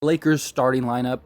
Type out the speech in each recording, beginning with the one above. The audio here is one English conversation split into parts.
Lakers starting lineup.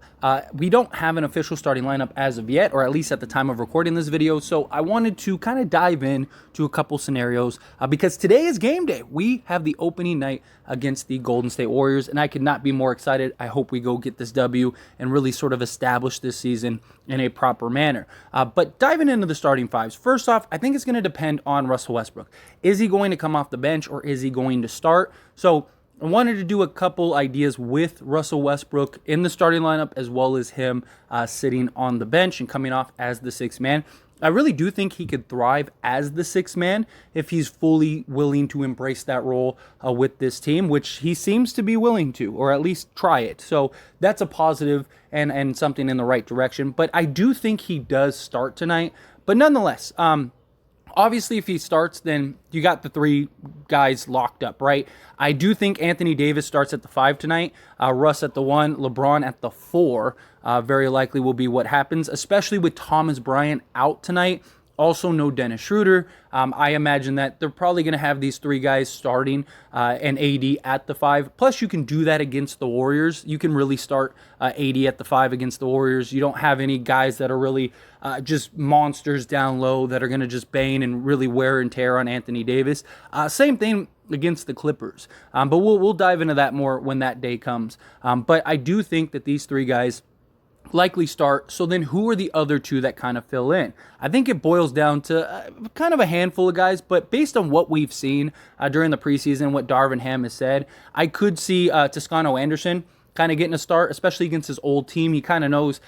We don't have an official starting lineup as of yet, or at least at the time of recording this video. So I wanted to kind of dive in to a couple scenarios because today is game day. We have the opening night against the Golden State Warriors, and I could not be more excited. I hope we go get this W and really sort of establish this season in a proper manner. But diving into the starting fives, first off, I think it's going to depend on Russell Westbrook. Is he going to come off the bench or is he going to start? So I wanted to do a couple ideas with Russell Westbrook in the starting lineup, as well as him sitting on the bench and coming off as the sixth man. I really do think he could thrive as the sixth man if he's fully willing to embrace that role with this team, which he seems to be willing to, or at least try it. So that's a positive and something in the right direction. But I do think he does start tonight. But nonetheless, obviously, if he starts, then you got the three guys locked up, right? I do think Anthony Davis starts at the 5 tonight, Russ at the 1, LeBron at the 4. Very likely will be what happens, especially with Thomas Bryant out tonight. Also, no Dennis Schroeder. I imagine that they're probably going to have these three guys starting and AD at the 5. Plus, you can do that against the Warriors. You can really start AD at the 5 against the Warriors. You don't have any guys that are really just monsters down low that are going to just bang and really wear and tear on Anthony Davis. Same thing against the Clippers. But we'll dive into that more when that day comes. But I do think that these three guys likely start. So then who are the other two that kind of fill in? I think it boils down to kind of a handful of guys, but based on what we've seen during the preseason, what Darvin Ham has said, I could see Toscano Anderson kind of getting a start, especially against his old team. He kind of knows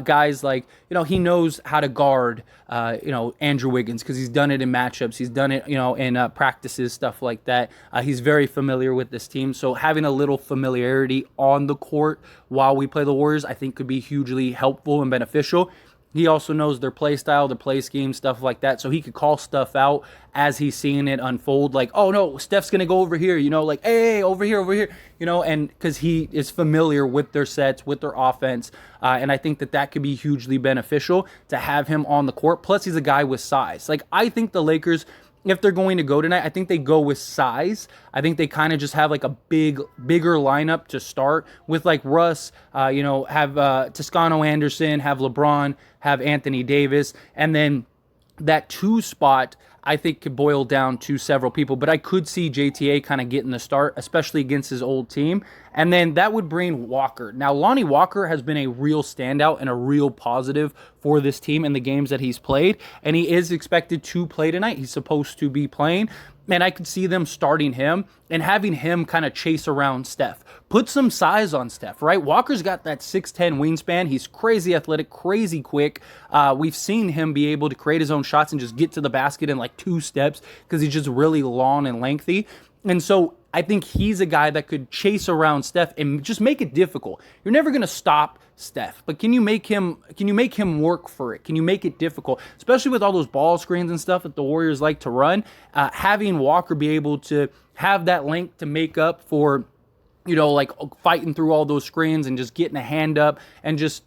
guys like, he knows how to guard, Andrew Wiggins because he's done it in matchups. He's done it, in practices, stuff like that. He's very familiar with this team. So having a little familiarity on the court while we play the Warriors, I think could be hugely helpful and beneficial. He also knows their play style, their play scheme, stuff like that. So he could call stuff out as he's seeing it unfold. Like, oh, no, Steph's going to go over here, like, hey, over here, and because he is familiar with their sets, with their offense. And I think that could be hugely beneficial to have him on the court. Plus, he's a guy with size. Like, I think the Lakers, if they're going to go tonight, I think they go with size. I think they kind of just have like a bigger lineup to start with, like Russ, have Toscano Anderson, have LeBron, have Anthony Davis, and then that 2 spot I think could boil down to several people, but I could see JTA kind of getting the start, especially against his old team. And then that would bring Walker. Now, Lonnie Walker has been a real standout and a real positive for this team in the games that he's played, and he is expected to play tonight. He's supposed to be playing. And I could see them starting him and having him kind of chase around Steph. Put some size on Steph, right? Walker's got that 6'10 wingspan. He's crazy athletic, crazy quick. We've seen him be able to create his own shots and just get to the basket in like 2 steps because he's just really long and lengthy. And so I think he's a guy that could chase around Steph and just make it difficult. You're never going to stop Steph, but can you make him work for it? Can you make it difficult? Especially with all those ball screens and stuff that the Warriors like to run, having Walker be able to have that length to make up for, like fighting through all those screens and just getting a hand up and just,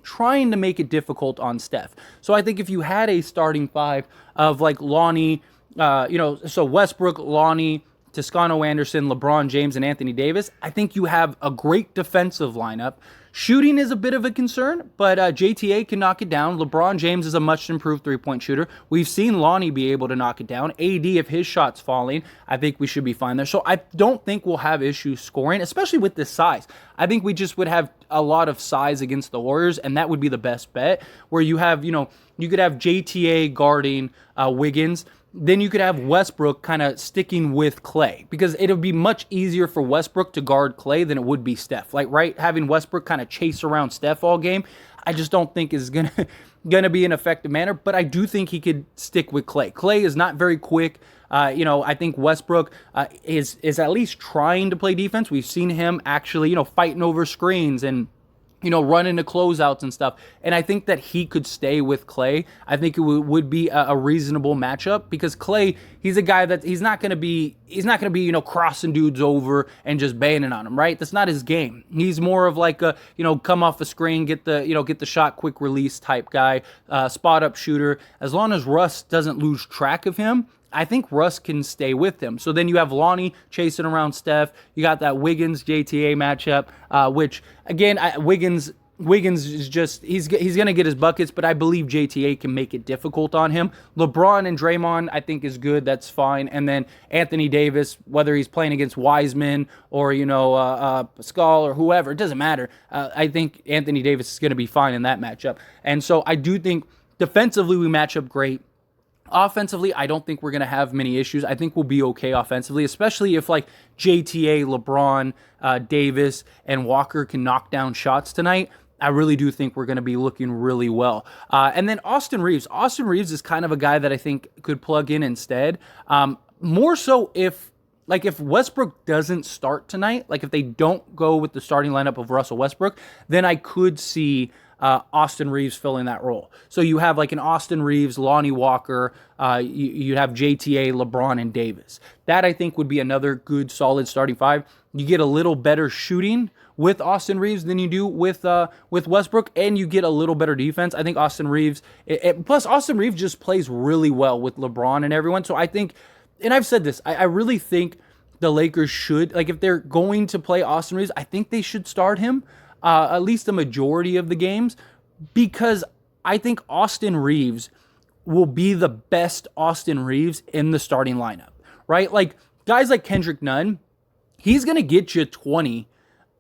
trying to make it difficult on Steph. So I think if you had a starting 5 of like Lonnie, so Westbrook, Lonnie, Toscano Anderson, LeBron James, and Anthony Davis, I think you have a great defensive lineup. Shooting is a bit of a concern, but JTA can knock it down. LeBron James is a much improved three-point shooter. We've seen Lonnie be able to knock it down. AD, if his shot's falling, I think we should be fine there. So I don't think we'll have issues scoring, especially with this size. I think we just would have a lot of size against the Warriors, and that would be the best bet, where you have, you could have JTA guarding Wiggins. Then you could have Westbrook kind of sticking with Clay, because it'll be much easier for Westbrook to guard Clay than it would be Steph. Like, right, having Westbrook kind of chase around Steph all game, I just don't think is gonna be an effective manner. But I do think he could stick with Clay. Clay is not very quick. I think Westbrook is at least trying to play defense. We've seen him actually, fighting over screens and run into closeouts and stuff. And I think that he could stay with Clay. I think it would be a reasonable matchup, because Clay, he's a guy that he's not going to be, crossing dudes over and just banging on them, right? That's not his game. He's more of like a, come off a screen, get the shot, quick release type guy, spot up shooter. As long as Russ doesn't lose track of him, I think Russ can stay with him. So then you have Lonnie chasing around Steph. You got that Wiggins JTA matchup, which again, Wiggins is just he's gonna get his buckets, but I believe JTA can make it difficult on him. LeBron and Draymond I think is good. That's fine. And then Anthony Davis, whether he's playing against Wiseman or Pascal or whoever, it doesn't matter. I think Anthony Davis is gonna be fine in that matchup. And so I do think defensively we match up great. Offensively, I don't think we're going to have many issues. I think we'll be okay offensively, especially if like JTA, LeBron, Davis, and Walker can knock down shots tonight. I really do think we're going to be looking really well. And then Austin Reeves. Austin Reeves is kind of a guy that I think could plug in instead. More so if Westbrook doesn't start tonight, like if they don't go with the starting lineup of Russell Westbrook, then I could see Austin Reeves filling that role. So you have like an Austin Reeves, Lonnie Walker, you have JTA, LeBron, and Davis. That I think would be another good, solid starting five. You get a little better shooting with Austin Reeves than you do with Westbrook, and you get a little better defense. I think Austin Reeves, plus Austin Reeves just plays really well with LeBron and everyone. So I think, and I've said this, I really think the Lakers should, like if they're going to play Austin Reeves, I think they should start him. At least the majority of the games, because I think Austin Reeves will be the best Austin Reeves in the starting lineup, right? Like guys like Kendrick Nunn, he's going to get you 20,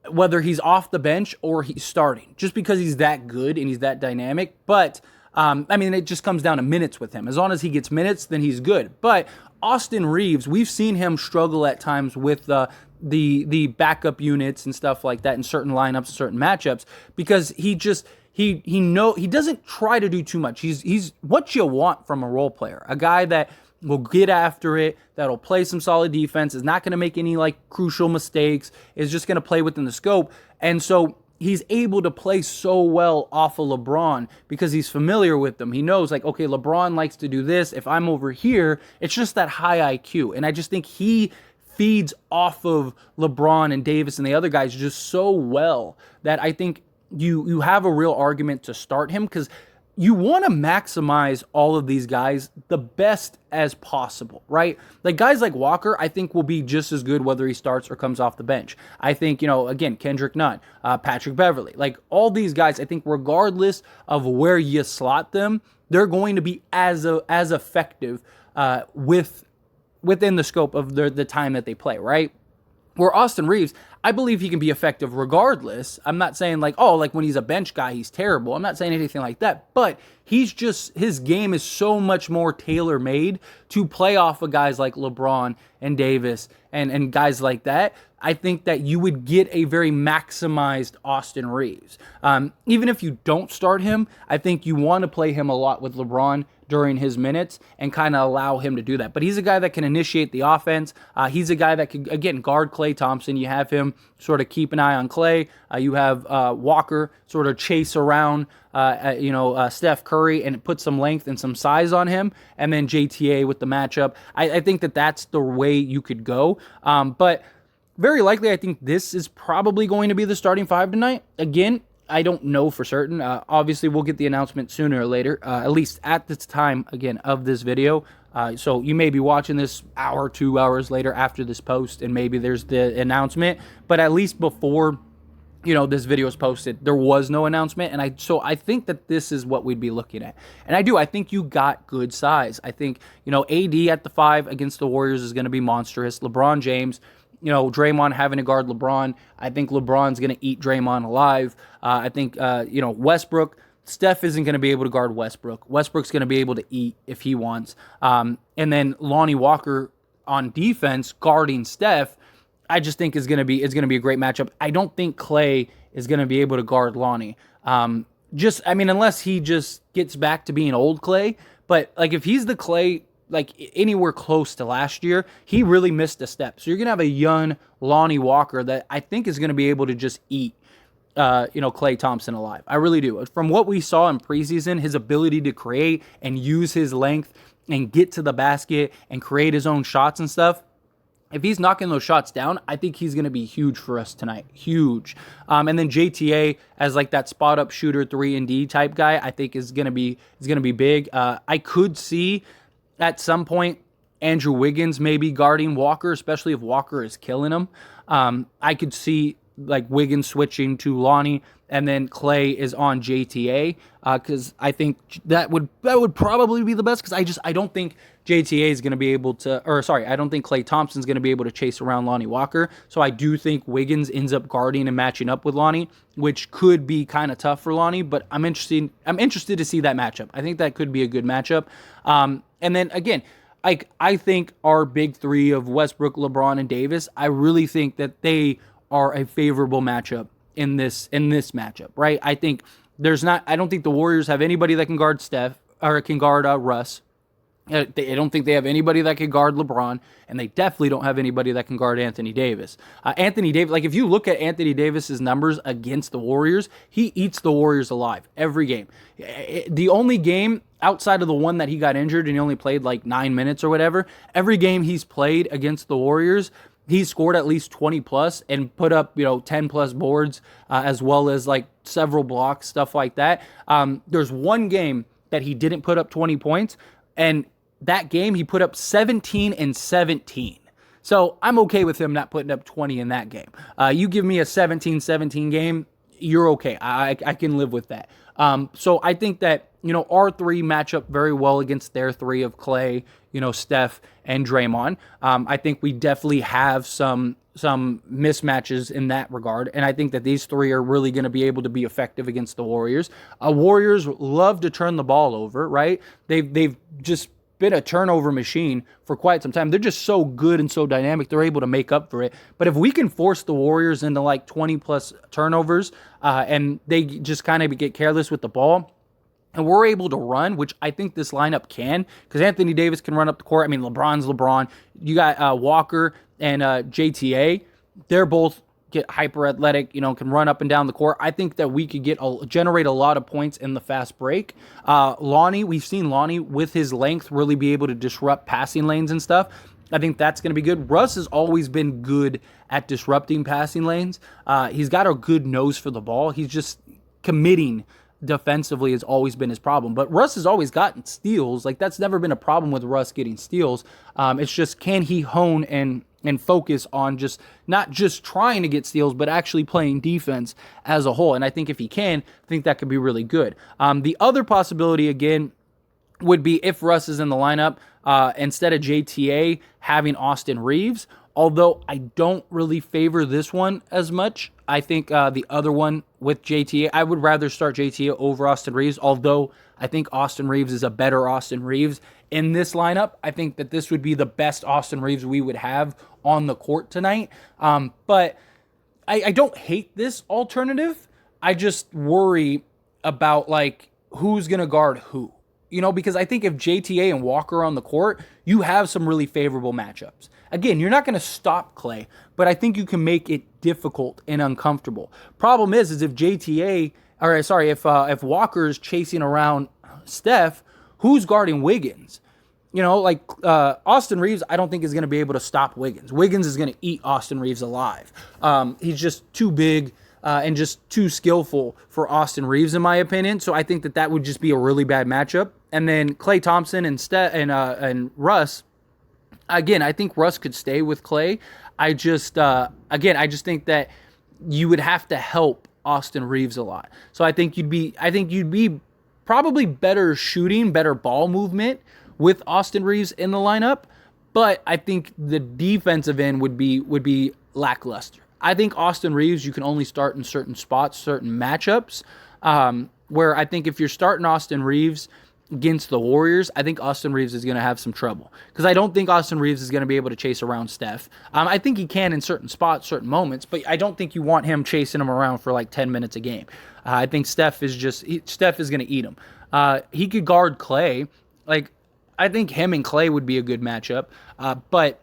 whether he's off the bench or he's starting, just because he's that good and he's that dynamic. But it just comes down to minutes with him. As long as he gets minutes, then he's good. But Austin Reeves, we've seen him struggle at times with the backup units and stuff like that in certain lineups, certain matchups, because he doesn't try to do too much. He's what you want from a role player, a guy that will get after it, that'll play some solid defense, is not going to make any like crucial mistakes, is just going to play within the scope. And so he's able to play so well off of LeBron because he's familiar with them. He knows like, okay, LeBron likes to do this. If I'm over here, it's just that high IQ. And I just think he feeds off of LeBron and Davis and the other guys just so well that I think you have a real argument to start him, because you want to maximize all of these guys the best as possible, right? Like guys like Walker, I think will be just as good whether he starts or comes off the bench. I think, again, Kendrick Nunn, Patrick Beverley, like all these guys, I think regardless of where you slot them, they're going to be as effective within the scope of the time that they play, right? Where Austin Reeves, I believe he can be effective regardless. I'm not saying like when he's a bench guy, he's terrible. I'm not saying anything like that, but his game is so much more tailor-made to play off of guys like LeBron and Davis and guys like that. I think that you would get a very maximized Austin Reeves. Even if you don't start him, I think you want to play him a lot with LeBron during his minutes and kind of allow him to do that. But he's a guy that can initiate the offense. He's a guy that can, again, guard Klay Thompson. You have him sort of keep an eye on Klay. You have Walker sort of chase around, Steph Curry and put some length and some size on him. And then JTA with the matchup. I think that's the way you could go. But very likely, I think this is probably going to be the starting five tonight. Again, I don't know for certain. Obviously, we'll get the announcement sooner or later, at least at this time, again, of this video. So you may be watching this hour, 2 hours later after this post, and maybe there's the announcement. But at least before, this video is posted, there was no announcement. And I think that this is what we'd be looking at. And I think you got good size. I think, AD at the 5 against the Warriors is going to be monstrous. LeBron James, Draymond having to guard LeBron. I think LeBron's going to eat Draymond alive. I think, Westbrook, Steph isn't going to be able to guard Westbrook. Westbrook's going to be able to eat if he wants. And then Lonnie Walker on defense guarding Steph, I just think is going to be a great matchup. I don't think Klay is going to be able to guard Lonnie. Unless he just gets back to being old Klay. But like if he's the Klay like anywhere close to last year, he really missed a step. So you're going to have a young Lonnie Walker that I think is going to be able to just eat, Klay Thompson alive. I really do. From what we saw in preseason, his ability to create and use his length and get to the basket and create his own shots and stuff, if he's knocking those shots down, I think he's going to be huge for us tonight. Huge. And then JTA as like that spot up shooter 3-and-D type guy, I think is going to be big. I could see at some point, Andrew Wiggins maybe guarding Walker, especially if Walker is killing him. I could see like Wiggins switching to Lonnie, and then Clay is on JTA, because I think that would probably be the best, because I don't think JTA is going to be able to, or sorry, I don't think Klay Thompson's going to be able to chase around Lonnie Walker. So I do think Wiggins ends up guarding and matching up with Lonnie, which could be kind of tough for Lonnie, but I'm interested to see that matchup. I think that could be a good matchup. And then again, I think our big three of Westbrook, LeBron, and Davis, I really think that they are a favorable matchup in this matchup, right? I don't think the Warriors have anybody that can guard Steph or can guard Russ. I don't think they have anybody that can guard LeBron, and they definitely don't have anybody that can guard Anthony Davis. Anthony Davis, like if you look at Anthony Davis's numbers against the Warriors, he eats the Warriors alive every game. The only game outside of the one that he got injured and he only played like 9 minutes or whatever, every game he's played against the Warriors, he scored at least 20 plus and put up, 10 plus boards, as well as like several blocks, stuff like that. There's one game that he didn't put up 20 points, and that game he put up 17 and 17. So I'm okay with him not putting up 20 in that game. You give me a 17-17 game, you're okay. I can live with that. So I think that, our three match up very well against their three of Clay, Steph, and Draymond. I think we definitely have some mismatches in that regard, and I think that these three are really going to be able to be effective against the Warriors. Warriors love to turn the ball over, right? They've just been a turnover machine for quite some time. They're just so good and so dynamic. They're able to make up for it. But if we can force the Warriors into like 20 plus turnovers, and they just kind of get careless with the ball, and we're able to run, which I think this lineup can, because Anthony Davis can run up the court. I mean, LeBron's LeBron. You got Walker and JTA. They're both get hyper athletic, can run up and down the court. I think that we could generate a lot of points in the fast break. Lonnie, we've seen Lonnie with his length really be able to disrupt passing lanes and stuff. I think that's going to be good. Russ has always been good at disrupting passing lanes. He's got a good nose for the ball. He's just committing defensively has always been his problem. But Russ has always gotten steals. Like, that's never been a problem with Russ getting steals. It's just, can he hone and focus on just not just trying to get steals, but actually playing defense as a whole. And I think if he can, I think that could be really good. The other possibility, again, would be if Russ is in the lineup, instead of JTA, having Austin Reeves. Although I don't really favor this one as much. I think the other one with JTA, I would rather start JTA over Austin Reeves, although I think Austin Reeves is a better Austin Reeves in this lineup. I think that this would be the best Austin Reeves we would have on the court tonight. But I don't hate this alternative. I just worry about, like, who's going to guard who. Because I think if JTA and Walker are on the court, you have some really favorable matchups. Again, you're not going to stop Clay, but I think you can make it difficult and uncomfortable. Problem is if if Walker is chasing around Steph, who's guarding Wiggins? Austin Reeves, I don't think is going to be able to stop Wiggins. Wiggins is going to eat Austin Reeves alive. He's just too big and just too skillful for Austin Reeves, in my opinion. So I think that would just be a really bad matchup. And then Klay Thompson and Russ. Again, I think Russ could stay with Clay. I just think that you would have to help Austin Reeves a lot. So I think you'd be probably better shooting, better ball movement with Austin Reeves in the lineup. But I think the defensive end would be lackluster. I think Austin Reeves, you can only start in certain spots, certain matchups, where I think if you're starting Austin Reeves against the Warriors, I think Austin Reeves is going to have some trouble, because I don't think Austin Reeves is going to be able to chase around Steph. I think he can in certain spots, certain moments, but I don't think you want him chasing him around for like 10 minutes a game. I think Steph is going to eat him. He could guard Clay. Like, I think him and Clay would be a good matchup. But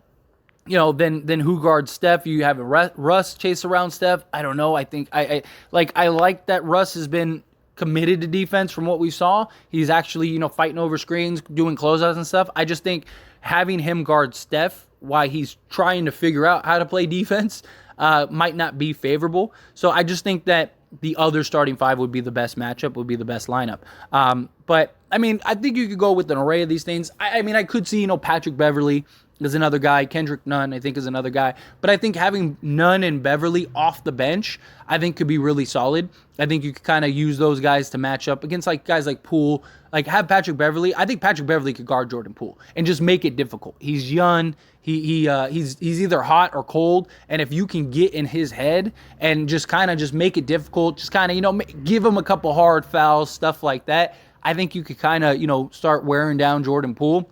then who guards Steph? You have Russ chase around Steph. I don't know. I think I like that Russ has been committed to defense from what we saw. He's actually, fighting over screens, doing closeouts and stuff. I just think having him guard Steph while he's trying to figure out how to play defense might not be favorable. So I just think that the other starting five would be the best matchup, would be the best lineup. But I mean, I think you could go with an array of these things. I mean, I could see, Patrick Beverley is another guy. Kendrick Nunn, I think, is another guy. But I think having Nunn and Beverley off the bench, I think could be really solid. I think you could kind of use those guys to match up against guys like Poole. Have Patrick Beverley. I think Patrick Beverley could guard Jordan Poole and just make it difficult. He's young. He's either hot or cold, and if you can get in his head and just kind of make it difficult, just kind of give him a couple hard fouls, stuff like that, I think you could kind of start wearing down Jordan Poole.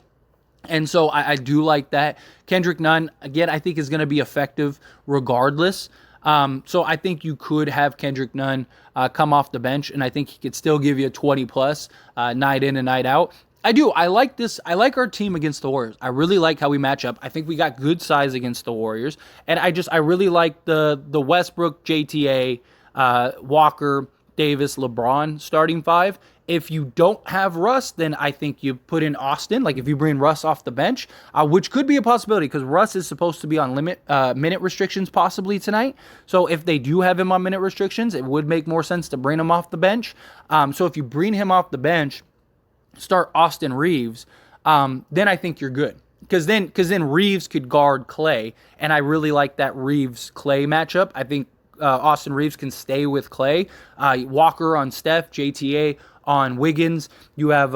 And so I do like that. Kendrick Nunn, again, I think is going to be effective regardless. So I think you could have Kendrick Nunn come off the bench, and I think he could still give you a 20-plus night in and night out. I do. I like this. I like our team against the Warriors. I really like how we match up. I think we got good size against the Warriors. And I really like the Westbrook, JTA, Walker, Davis, LeBron starting five. If you don't have Russ, then I think you put in Austin. If you bring Russ off the bench, which could be a possibility because Russ is supposed to be on minute restrictions possibly tonight. So if they do have him on minute restrictions, it would make more sense to bring him off the bench. So if you bring him off the bench, start Austin Reeves, then I think you're good. Because then Reeves could guard Clay, and I really like that Reeves-Clay matchup. I think Austin Reeves can stay with Clay. Walker on Steph, JTA on Wiggins. You have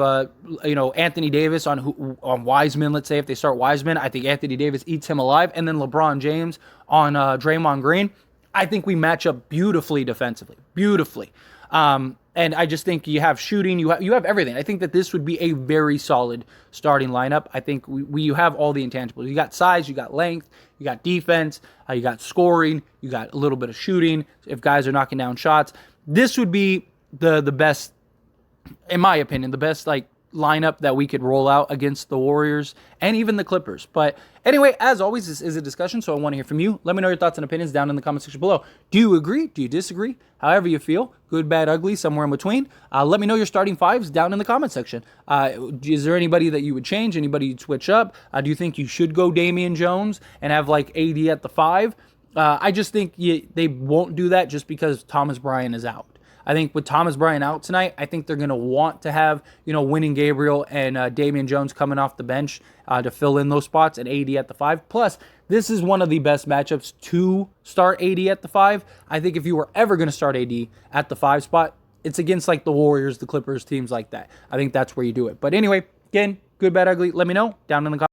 Anthony Davis on Wiseman. Let's say if they start Wiseman, I think Anthony Davis eats him alive, and then LeBron James on Draymond Green. I think we match up beautifully defensively, beautifully. And I just think you have shooting, you have everything. I think that this would be a very solid starting lineup. I think you have all the intangibles. You got size, you got length, you got defense, you got scoring, you got a little bit of shooting. If guys are knocking down shots, this would be the best, in my opinion, the best lineup that we could roll out against the Warriors and even the Clippers. But anyway, as always, this is a discussion, so I want to hear from you. Let me know your thoughts and opinions down in the comment section below. Do you agree? Do you disagree? However you feel, good, bad, ugly, somewhere in between. Let me know your starting fives down in the comment section. Is there anybody that you would change? Anybody you'd switch up? Do you think you should go Damian Jones and have AD at the 5? I just think they won't do that just because Thomas Bryant is out. I think with Thomas Bryant out tonight, I think they're going to want to have, Winning Gabriel and Damian Jones coming off the bench to fill in those spots and AD at the 5. Plus, this is one of the best matchups to start AD at the 5. I think if you were ever going to start AD at the 5 spot, it's against the Warriors, the Clippers, teams like that. I think that's where you do it. But anyway, again, good, bad, ugly. Let me know down in the comments.